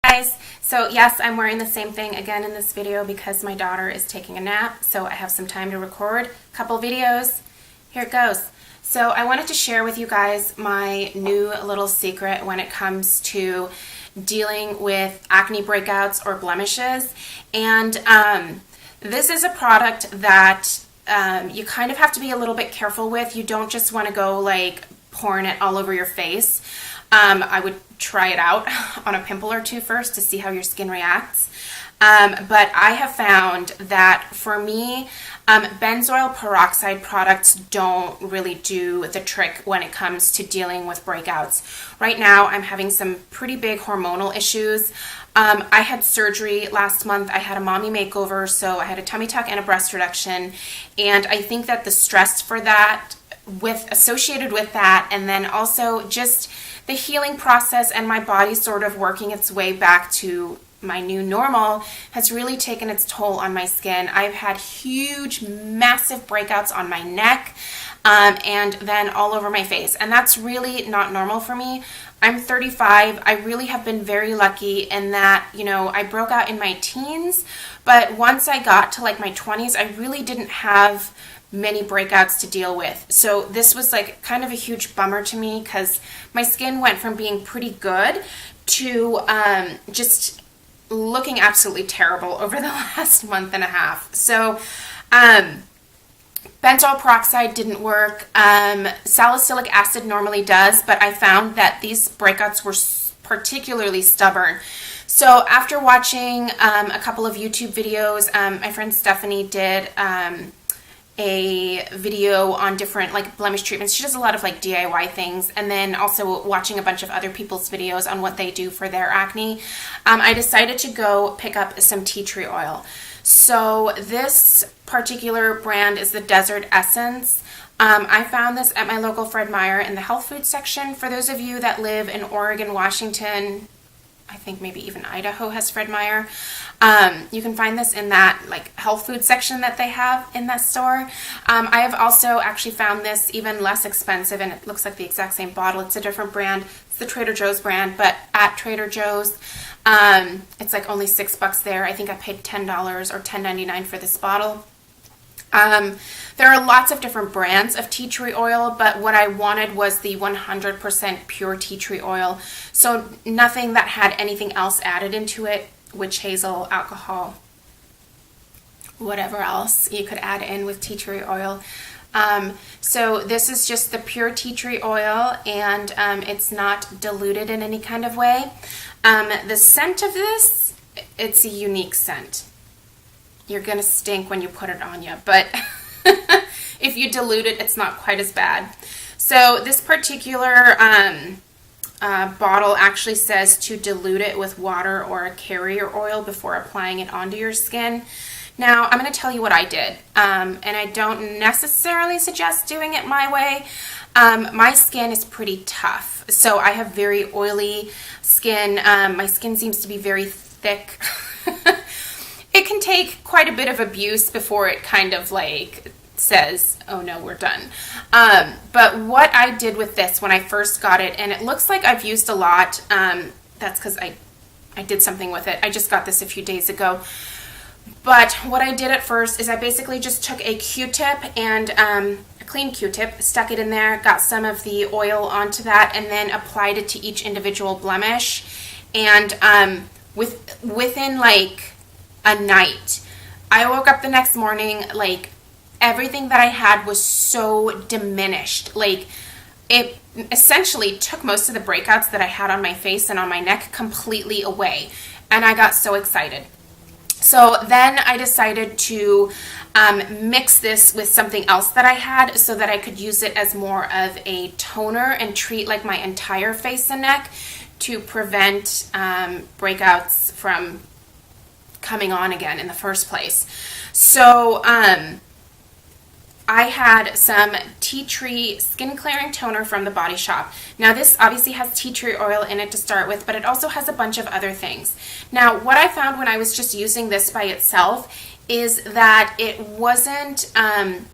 Guys, so yes, I'm wearing the same thing again in this video because my daughter is taking a nap, so I have some time to record a couple videos. Here it goes. So I wanted to share with you guys my new little secret when it comes to dealing with acne breakouts or blemishes. And this is a product that you kind of have to be a little bit careful with. You don't just want to go like pouring it all over your face. I would try it out on a pimple or two first to see how your skin reacts. But I have found that for me, benzoyl peroxide products don't really do the trick when it comes to dealing with breakouts. Right now, I'm having some pretty big hormonal issues. I had surgery last month. I had a mommy makeover, so I had a tummy tuck and a breast reduction. And I think that the stress for that, associated with that, and then also just the healing process and my body sort of working its way back to my new normal has really taken its toll on my skin. I've had huge, massive breakouts on my neck and then all over my face. And that's really not normal for me. I'm 35. I really have been very lucky in that, you know, I broke out in my teens, but once I got to like my 20s, I really didn't have many breakouts to deal with. So this was like kind of a huge bummer to me because my skin went from being pretty good to just looking absolutely terrible over the last month and a half. So benzoyl peroxide didn't work. Salicylic acid normally does, but I found that these breakouts were particularly stubborn. So after watching a couple of YouTube videos, my friend Stephanie did a video on different like blemish treatments. She does a lot of like DIY things, and then also watching a bunch of other people's videos on what they do for their acne. I decided to go pick up some tea tree oil. So this particular brand is the Desert Essence. I found this at my local Fred Meyer in the health food section. For those of you that live in Oregon, Washington, I think maybe even Idaho has Fred Meyer. You can find this in that like health food section that they have in that store. I have also actually found this even less expensive, and it looks like the exact same bottle. It's a different brand. It's the Trader Joe's brand, but at Trader Joe's, it's like only $6 there. I think I paid $10 or $10.99 for this bottle. There are lots of different brands of tea tree oil, but what I wanted was the 100% pure tea tree oil. So nothing that had anything else added into it, witch hazel, alcohol, whatever else you could add in with tea tree oil. So this is just the pure tea tree oil, and it's not diluted in any kind of way. The scent of this, it's a unique scent. You're going to stink when you put it on you, but if you dilute it, it's not quite as bad. So this particular bottle actually says to dilute it with water or a carrier oil before applying it onto your skin. Now, I'm going to tell you what I did, and I don't necessarily suggest doing it my way. My skin is pretty tough, so I have very oily skin. My skin seems to be very thick. It can take quite a bit of abuse before it kind of like says, oh no, we're done. But what I did with this when I first got it, and it looks like I've used a lot, that's because I did something with it. I just got this a few days ago. But what I did at first is I basically just took a Q-tip and a clean Q-tip, stuck it in there, got some of the oil onto that, and then applied it to each individual blemish. And within like a night, I woke up the next morning, like everything that I had was so diminished. Like it essentially took most of the breakouts that I had on my face and on my neck completely away. And I got so excited. So then I decided to mix this with something else that I had so that I could use it as more of a toner and treat like my entire face and neck to prevent breakouts from coming on again in the first place. So I had some tea tree skin clearing toner from the Body Shop. Now this obviously has tea tree oil in it to start with, but it also has a bunch of other things. Now what I found when I was just using this by itself is that it wasn't,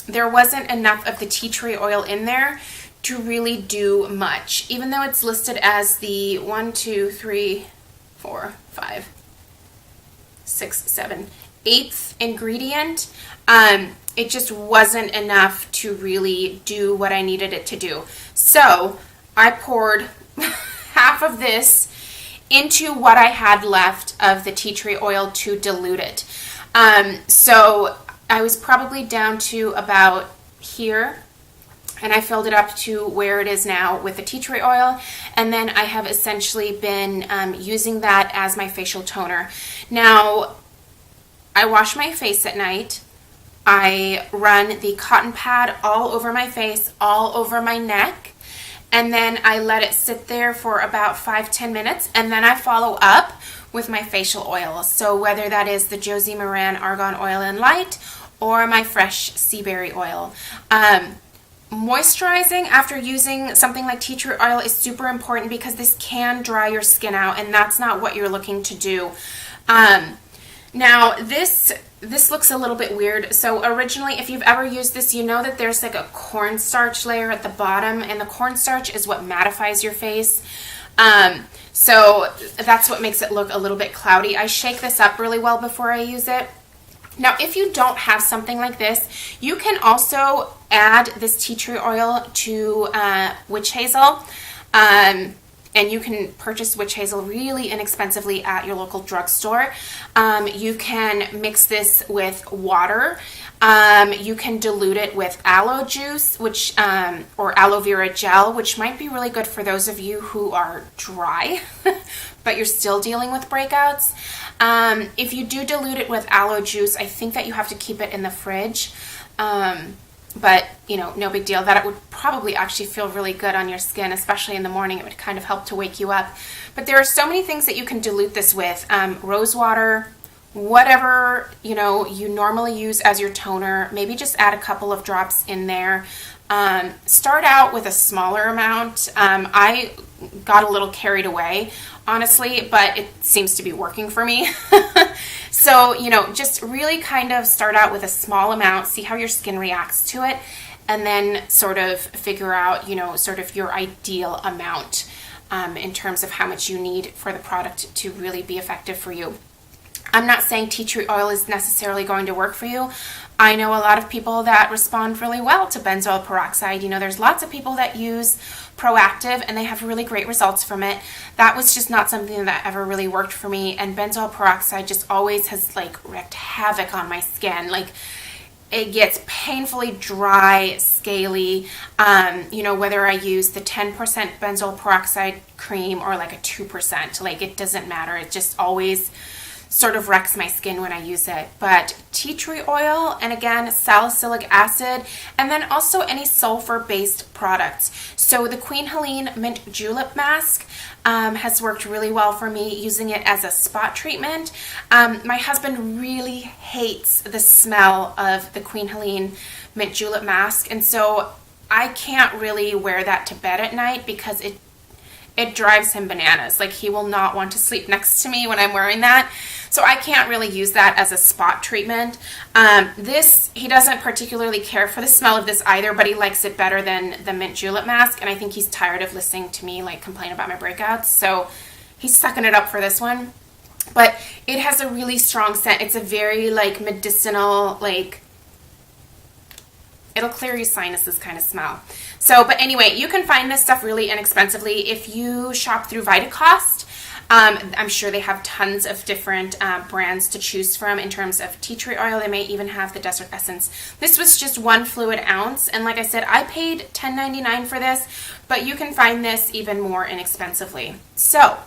there wasn't enough of the tea tree oil in there to really do much. Even though it's listed as the 1, 2, 3, 4, 5, 6, 7, 8th ingredient, it just wasn't enough to really do what I needed it to do. So I poured half of this into what I had left of the tea tree oil to dilute it. So I was probably down to about here, and I filled it up to where it is now with the tea tree oil, and then I have essentially been using that as my facial toner. Now, I wash my face at night. I run the cotton pad all over my face, all over my neck, and then I let it sit there for about 5-10 minutes, and then I follow up with my facial oil. So whether that is the Josie Maran Argan Oil and Light or my fresh sea berry oil. Moisturizing after using something like tea tree oil is super important because this can dry your skin out, and that's not what you're looking to do. Now this looks a little bit weird. So originally, if you've ever used this, you know that there's like a cornstarch layer at the bottom, and the cornstarch is what mattifies your face. So that's what makes it look a little bit cloudy. I shake this up really well before I use it. Now, if you don't have something like this, you can also add this tea tree oil to witch hazel. And you can purchase witch hazel really inexpensively at your local drugstore. You can mix this with water. You can dilute it with aloe juice, which or aloe vera gel, which might be really good for those of you who are dry, but you're still dealing with breakouts. If you do dilute it with aloe juice, I think that you have to keep it in the fridge. But, you know, no big deal. That it would probably actually feel really good on your skin, especially in the morning. It would kind of help to wake you up. But there are so many things that you can dilute this with. Rose water, whatever, you know, you normally use as your toner. Maybe just add a couple of drops in there. Start out with a smaller amount. I got a little carried away, honestly, but it seems to be working for me. So, you know, just really kind of start out with a small amount, see how your skin reacts to it, and then sort of figure out, you know, sort of your ideal amount in terms of how much you need for the product to really be effective for you. I'm not saying tea tree oil is necessarily going to work for you. I know a lot of people that respond really well to benzoyl peroxide. You know, there's lots of people that use Proactive and they have really great results from it. That was just not something that ever really worked for me, and benzoyl peroxide just always has like wreaked havoc on my skin. Like, it gets painfully dry, scaly, you know, whether I use the 10% benzoyl peroxide cream or like a 2%, like it doesn't matter. It just always sort of wrecks my skin when I use it. But tea tree oil, and again, salicylic acid, and then also any sulfur-based products. So the Queen Helene Mint Julep Mask has worked really well for me, using it as a spot treatment. My husband really hates the smell of the Queen Helene Mint Julep Mask, and so I can't really wear that to bed at night because it drives him bananas. Like, he will not want to sleep next to me when I'm wearing that. So I can't really use that as a spot treatment. He doesn't particularly care for the smell of this either, but he likes it better than the Mint Julep Mask, and I think he's tired of listening to me like complain about my breakouts, so he's sucking it up for this one. But it has a really strong scent. It's a very like medicinal, like it'll clear your sinuses kind of smell. So, but anyway, you can find this stuff really inexpensively if you shop through Vitacost. I'm sure they have tons of different brands to choose from in terms of tea tree oil. They may even have the Desert Essence. This was just 1 fluid ounce, and like I said, I paid $10.99 for this, but you can find this even more inexpensively. So,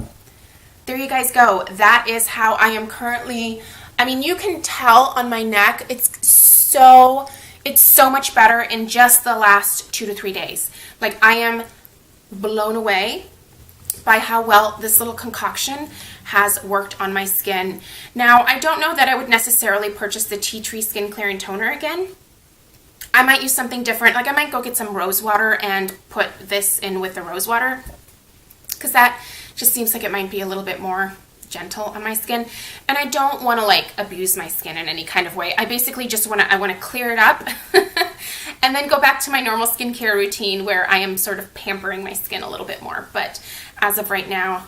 there you guys go. That is how I am currently. I mean, you can tell on my neck, it's so much better in just the last 2 to 3 days. Like, I am blown away by how well this little concoction has worked on my skin. Now, I don't know that I would necessarily purchase the tea tree skin clearing toner again. I might use something different. Like, I might go get some rose water and put this in with the rose water, because that just seems like it might be a little bit more gentle on my skin, and I don't want to like abuse my skin in any kind of way. I basically just want to clear it up and then go back to my normal skincare routine where I am sort of pampering my skin a little bit more. But as of right now,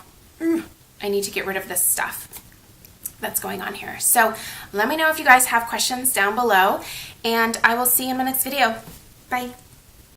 I need to get rid of this stuff that's going on here. So let me know if you guys have questions down below, and I will see you in my next video. Bye.